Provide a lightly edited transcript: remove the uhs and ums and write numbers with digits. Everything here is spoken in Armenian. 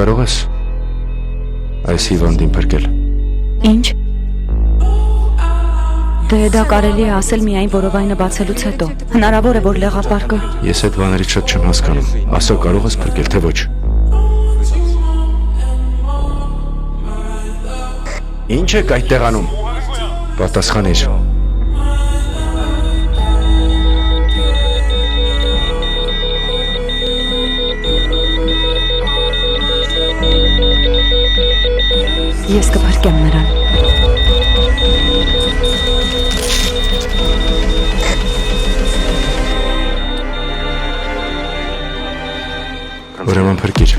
կարող ես այս հիվանդին փրկել։ Ինչ։ Դե դա կարելի է ասել միայն որովայնը բացելուց հետո։ Հնարավոր է, որ լեղապարկը։ Ես այդ բաներից շատ չեմ հասկանում։ Ասա, կարող ես փրկել, թե ոչ։ Ինչ եք այդտեղ անում։ Պատասխանիր։ Ես կփրկեմ նրան։ Ուրեմն փրկիր։